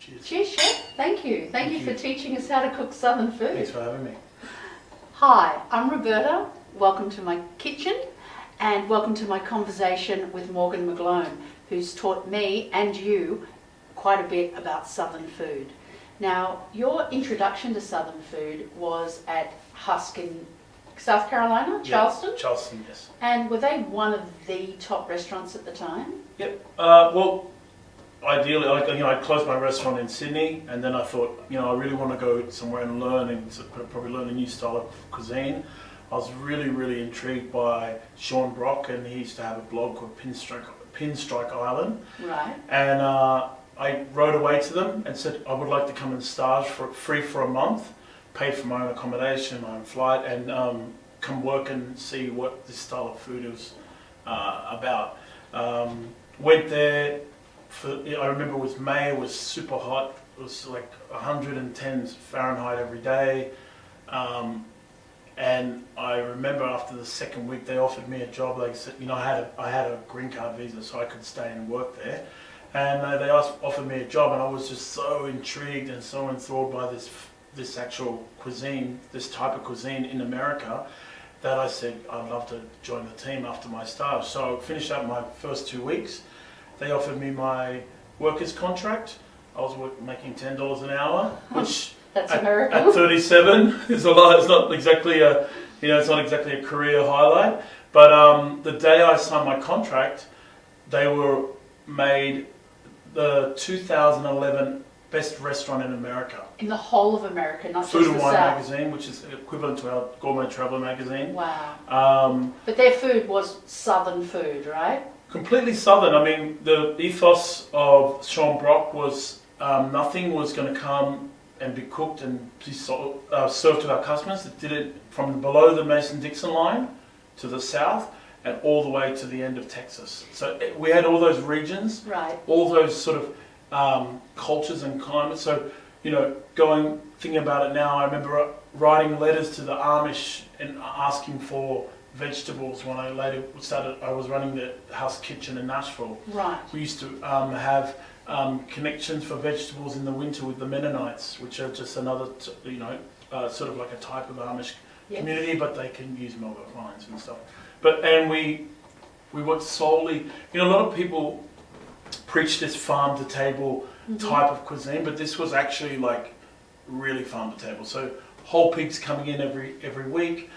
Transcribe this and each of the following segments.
Cheers. Cheers, Chef. Thank you. Thank you for teaching us how to cook Southern food. Thanks for having me. Hi, I'm Roberta. Welcome to my kitchen and welcome to my conversation with Morgan McGlone, who's taught me and you quite a bit about Southern food. Now, your introduction to Southern food was at Husk in South Carolina, Charleston? Yeah, Charleston, yes. And were they one of the top restaurants at the time? Yep. Well, ideally, I closed my restaurant in Sydney, and then I thought, I really want to go somewhere and learn, and probably learn a new style of cuisine. I was really, really intrigued by Sean Brock, and he used to have a blog called Pinstrike Island. Right. And I wrote away to them and said I would like to come and stage free for a month, pay for my own accommodation, my own flight, and come work and see what this style of food is about. Went there. I remember it was May, it was super hot, it was like 110 Fahrenheit every day, and I remember after the second week they offered me a job. They said, I had a green card visa, so I could stay and work there, and they offered me a job, and I was just so intrigued and so enthralled by this actual cuisine, this type of cuisine in America, that I said I'd love to join the team after my stage. So I finished up my first 2 weeks. They offered me my workers contract. I was making $10 an hour, which That's at 37 is a lot. It's not exactly a career highlight. But the day I signed my contract, they were made the 2011 best restaurant in America. In the whole of America, not Food just and the Wine South. magazine, which is equivalent to our Gourmet Traveller magazine. Wow. But their food was Southern food, right? Completely Southern. I mean, the ethos of Sean Brock was nothing was going to come and be cooked and be served to our customers. It did it from below the Mason-Dixon line to the south and all the way to the end of Texas. So we had all those regions, right, all those sort of cultures and climates. So, thinking about it now, I remember writing letters to the Amish and asking for vegetables when I was running the house kitchen in Nashville. Right. We used to have connections for vegetables in the winter with the Mennonites, which are just another, sort of like a type of Amish community, but they can use Melba vines and stuff. And we worked solely, a lot of people preach this farm to table type of cuisine, but this was actually like really farm to table. So whole pigs coming in every week.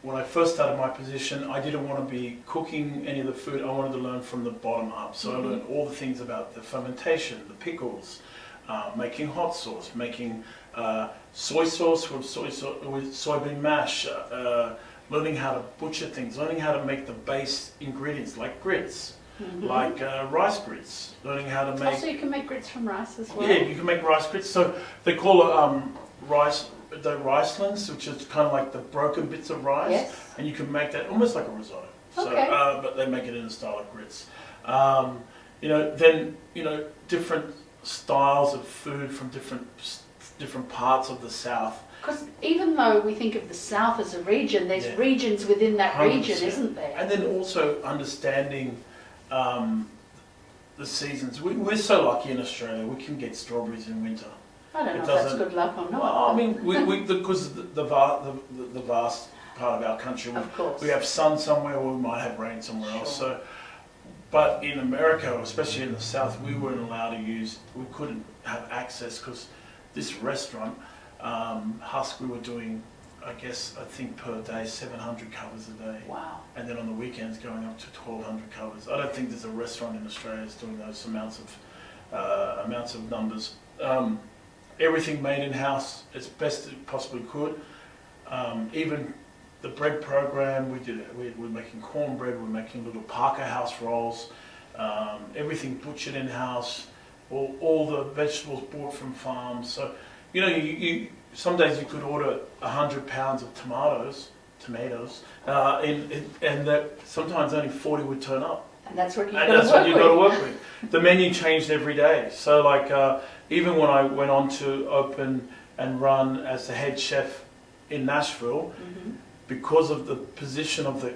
When I first started my position, I didn't want to be cooking any of the food. I wanted to learn from the bottom up. So I learned all the things about the fermentation, the pickles, making hot sauce, making soy sauce with soybean mash, learning how to butcher things, learning how to make the base ingredients like grits, like rice grits, learning how to make... So you can make grits from rice as well? Yeah, you can make rice grits. So they call it the ricelings, which is kind of like the broken bits of rice, yes, and you can make that almost like a risotto. Okay. So, but they make it in a style of grits. Different styles of food from different parts of the South. Because even though we think of the South as a region, there's regions within that 100%. region, isn't there? And then also understanding the seasons. We're so lucky in Australia. We can get strawberries in winter. I don't know if that's good luck or not. Well, I mean, because of the vast part of our country, of course, we have sun somewhere, or we might have rain somewhere else. So, but in America, especially in the South, we weren't allowed to we couldn't have access, because this restaurant, Husk, we were doing, I think per day 700 covers a day. Wow. And then on the weekends going up to 1,200 covers. I don't think there's a restaurant in Australia that's doing those amounts of numbers. Everything made in-house as best it possibly could. Even the bread program, we're making cornbread, we're making little Parker House rolls, everything butchered in-house, all the vegetables bought from farms. So, some days you could order 100 pounds of tomatoes, and that sometimes only 40 would turn up. And that's what you've got to work with. The menu changed every day. So even when I went on to open and run as the head chef in Nashville, because of the position of the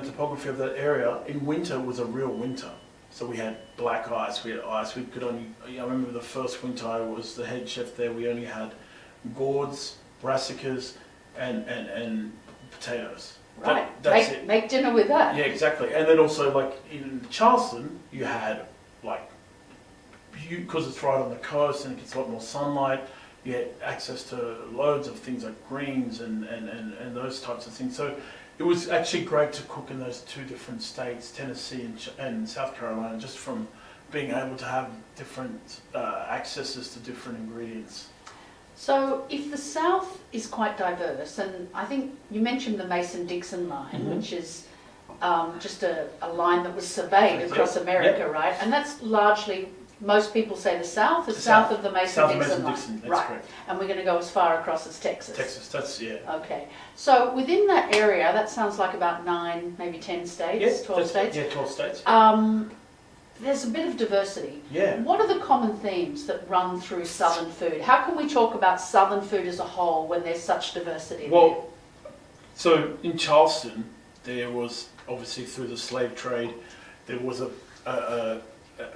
topography of that area, in winter was a real winter. So we had black ice, we had ice. We could only, I remember the first winter I was the head chef there, we only had gourds, brassicas, and potatoes. Right. That's it. Make dinner with that. Yeah, exactly. And then also, like in Charleston, you had like, because it's right on the coast and it gets a lot more sunlight, you had access to loads of things like greens and those types of things. So it was actually great to cook in those two different states, Tennessee and South Carolina, just from being able to have different accesses to different ingredients. So if the South is quite diverse, and I think you mentioned the Mason-Dixon line, which is just a line that was surveyed across America, right? And that's largely, most people say the South is south of the Mason-Dixon line. That's right. correct. And we're going to go as far across as Texas. Texas, that's, yeah. Okay. So within that area, that sounds like about 9, maybe 10 states, 12 states. Yeah, 12 states. There's a bit of diversity. Yeah. What are the common themes that run through Southern food? How can we talk about Southern food as a whole when there's such diversity there? Well, so in Charleston, there was obviously through the slave trade, there was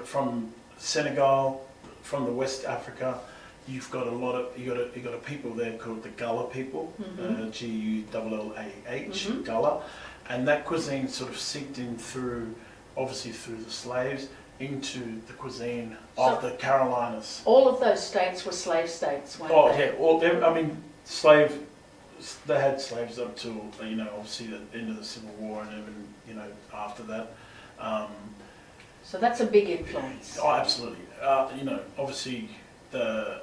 from Senegal, from the West Africa, you've got you got a people there called the Gullah people, Gullah, Gullah, and that cuisine sort of seeped in through, obviously through the slaves, into the cuisine of the Carolinas. All of those states were slave states, weren't they? Yeah, I mean, they had slaves up till, obviously the end of the Civil War and even, after that. So that's a big influence. Oh, absolutely. Obviously the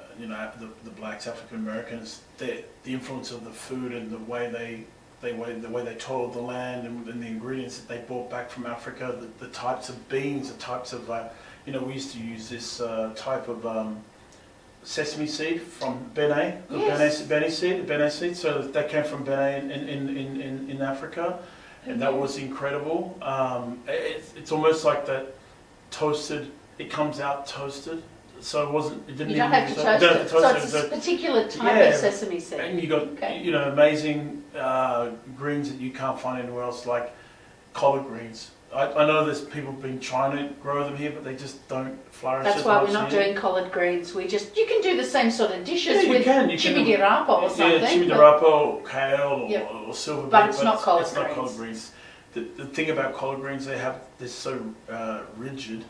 blacks, African Americans, the influence of the food and the way they toiled the land and the ingredients that they brought back from Africa, the types of beans, the types of, we used to use this type of sesame seed from Benin, Benin seed. So that came from Benin in Africa, and that was incredible. It's almost like that toasted. It comes out toasted. So it wasn't. It didn't. You don't have to toast it. So it's a particular type of sesame seed. And you got amazing greens that you can't find anywhere else, like collard greens. I know there's people been trying to grow them here, but they just don't flourish. That's why we're not doing collard greens. You can do the same sort of dishes with chimichurri or something. Yeah, chimichurri or kale or silver beet. But it's not collard greens. It's not collard greens. The thing about collard greens, they're so rigid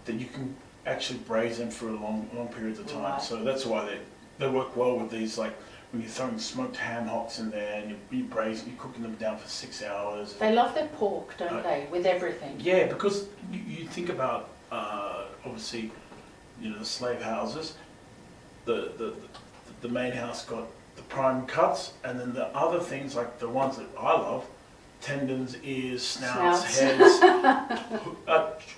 that you can actually braise them for a long periods of time. Right. So that's why they work well with these, like when you're throwing smoked ham hocks in there and you're cooking them down for 6 hours. They love their pork, don't they, with everything? Yeah, because you think about obviously, the slave houses. The main house got the prime cuts, and then the other things like the ones that I love, tendons, ears, snouts. Heads,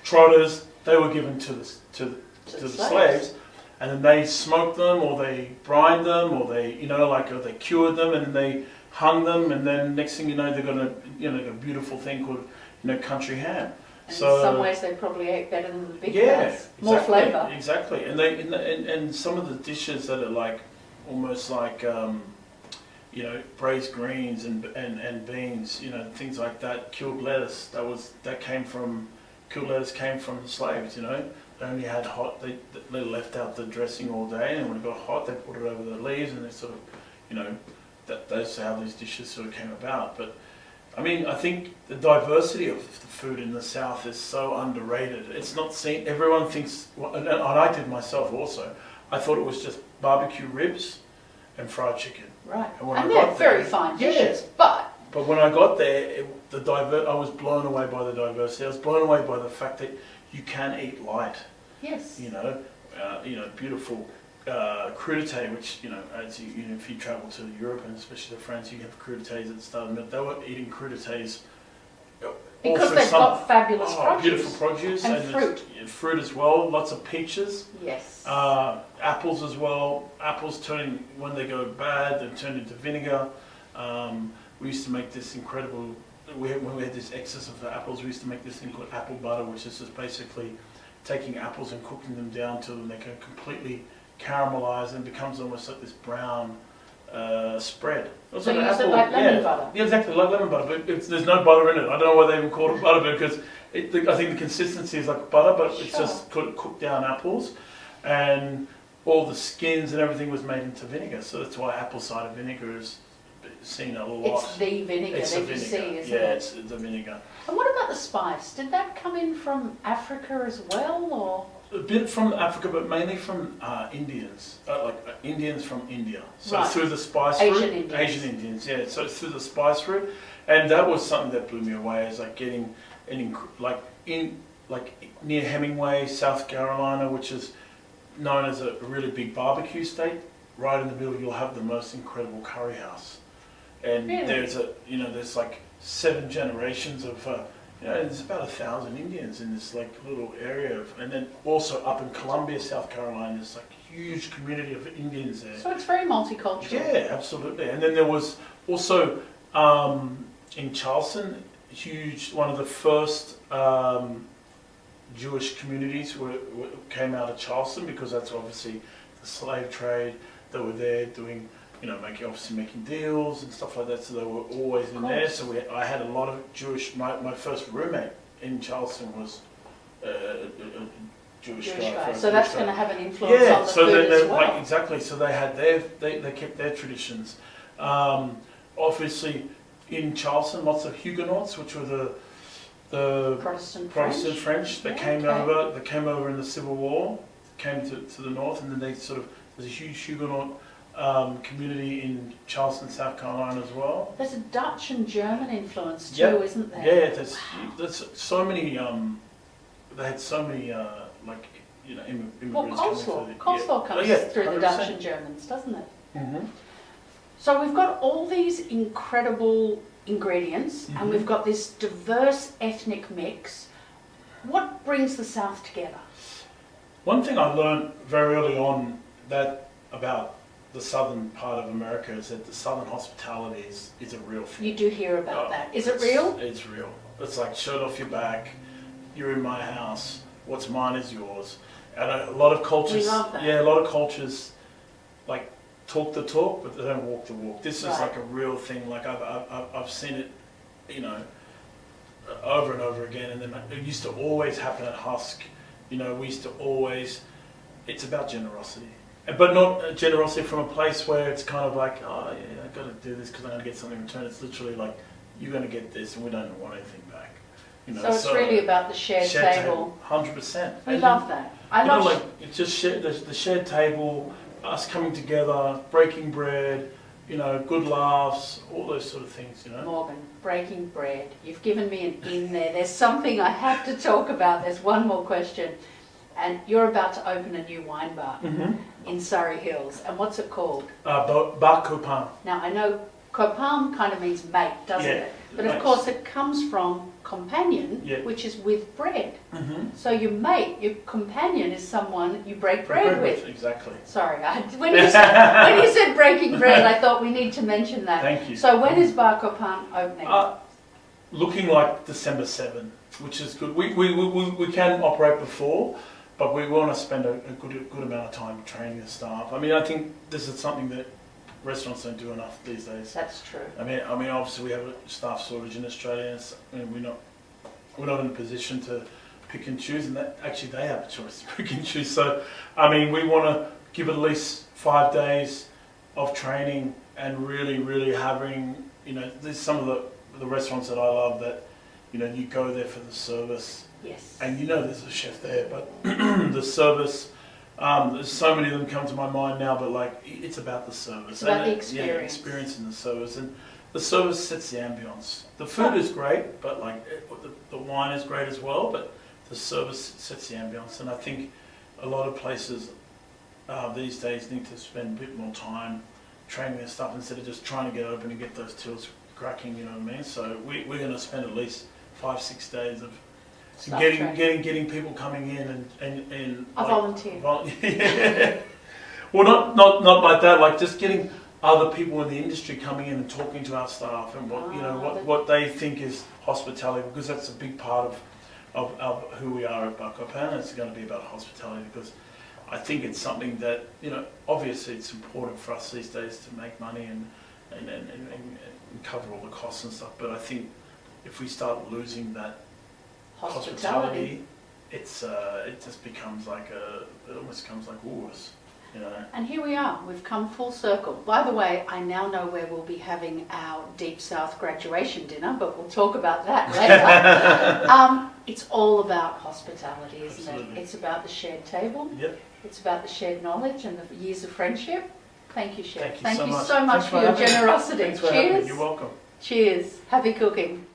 trotters. They were given to the slaves, and then they smoked them, or they brined them, or they or they cured them, and then they hung them, and then next thing you know, they've got a beautiful thing called country ham. And so in some ways, they probably ate better than the big ones. More flavour. Exactly, and some of the dishes that are like almost like braised greens and beans, things like that. Killed lettuce. Killed lettuce came from the slaves. They only had hot. They left out the dressing all day, and when it got hot, they put it over the leaves, and they sort of, that's how these dishes sort of came about. But I mean, I think the diversity of the food in the South is so underrated. It's not seen. Everyone thinks, and I did myself also. I thought it was just barbecue ribs and fried chicken. Right, and they're very fine dishes, but when I got there, I was blown away by the diversity. I was blown away by the fact that you can eat light. Yes. Beautiful crudité, which as if you travel to Europe and especially to France, you have crudités at the start of the meal. They were eating crudités because they've got fabulous produce. Beautiful produce and fruit. Fruit as well. Lots of peaches. Yes. Apples as well. Apples when they go bad, they turn into vinegar. We used to make this incredible. When we had this excess of apples, we used to make this thing called apple butter, which is just basically taking apples and cooking them down till they can completely caramelize and becomes almost like this brown spread. So you use it like lemon butter? Yeah, exactly, like lemon butter, but there's no butter in it. I don't know why they even call it butter, because I think the consistency is like butter, but it's Sure. just cooked down apples, and all the skins and everything was made into vinegar. So that's why apple cider vinegar is seen a lot. It's the vinegar It's that the you vinegar. see, isn't Yeah, it? it's the vinegar. And what about the spice? Did that come in from Africa as well, or? A bit from Africa, but mainly from Indians, Indians from India. So Right. through the spice Asian route, Indians. Asian Indians, yeah. So it's through the spice route, and that was something that blew me away. Is like getting near Hemingway, South Carolina, which is known as a really big barbecue state. Right in the middle, you'll have the most incredible curry house, and Really? there's like 7 generations of. There's about 1,000 Indians in this like little area, and then also up in Columbia, South Carolina, there's like a huge community of Indians there. So it's very multicultural. Yeah, absolutely. And then there was also in Charleston, one of the first Jewish communities came out of Charleston, because that's obviously the slave trade. They were there doing. Making deals and stuff like that, so they were always in there. So I had a lot of Jewish. My first roommate in Charleston was a Jewish guy. So that's going to have an influence on the so food as well. Exactly. So they had they kept their traditions. Obviously, in Charleston, lots of Huguenots, which were the Protestant French that came over. They came over in the Civil War, came to the north, and then there's a huge Huguenot community in Charleston, South Carolina as well. There's a Dutch and German influence too, isn't there? Yeah, there's so many. They had so many immigrants. Well, coleslaw comes through the Dutch and Germans, doesn't it? Mm-hmm. So we've got all these incredible ingredients, and we've got this diverse ethnic mix. What brings the South together? One thing I learned very early on about the southern part of America is that the southern hospitality is a real thing. You do hear about that. Is it real? It's real. It's like shirt off your back, you're in my house, what's mine is yours. And a lot of cultures, We love that. Yeah, a lot of cultures like talk the talk, but they don't walk the walk. This is like a real thing. Like I've seen it, over and over again. And then it used to always happen at Husk. We used to always. It's about generosity. But not generosity from a place where it's kind of like, oh yeah, I've got to do this because I'm going to get something in return. It's literally like, you're going to get this and we don't want anything back. So it's really about the shared table. 100%. We love that. It's just the shared table, us coming together, breaking bread, good laughs, all those sort of things, Morgan, breaking bread. You've given me an in there. There's something I have to talk about. There's one more question. And you're about to open a new wine bar in Surrey Hills. And what's it called? Bar Copains. Now, I know Copain kind of means mate, doesn't it? But of course, it comes from companion, which is with bread. So your mate, your companion is someone you break bread with. Exactly. Sorry, when you said breaking bread, I thought we need to mention that. Thank you. So when is Bar Copain opening? Looking like December 7, which is good. We can operate before, but we want to spend a good amount of time training the staff. I mean, I think this is something that restaurants don't do enough these days. That's true. I mean, obviously we have a staff shortage in Australia, and we're not in a position to pick and choose, and that actually they have a choice to pick and choose. So, I mean, we want to give at least 5 days of training and really, really having, there's some of the restaurants that I love that, you go there for the service. Yes. And there's a chef there, but the service, there's so many of them come to my mind now, but it's about the service. It's about the experience. Yeah, experience in the service. And the service sets the ambience. The food is great, but the wine is great as well, but the service sets the ambience. And I think a lot of places these days need to spend a bit more time training their stuff instead of just trying to get open and get those tills cracking, you know what I mean? So we're going to spend at least 5-6 days of getting people coming in and I volunteer. Well, not like that. Like just getting other people in the industry coming in and talking to our staff and what they think is hospitality, because that's a big part of who we are at Bar Copains. It's going to be about hospitality, because I think it's something that obviously it's important for us these days to make money and cover all the costs and stuff. But I think if we start losing that Hospitality. it just becomes like it almost becomes like Woolworths, you know. And here we are, we've come full circle. By the way, I now know where we'll be having our Deep South graduation dinner, but we'll talk about that later. It's all about hospitality, isn't Absolutely. it? It's about the shared table. Yep. It's about the shared knowledge and the years of friendship. Thank you, Chef. Thank you so much. So much Thanks for your having me. generosity. Thanks for having me. Cheers. You're welcome. Cheers. Happy cooking.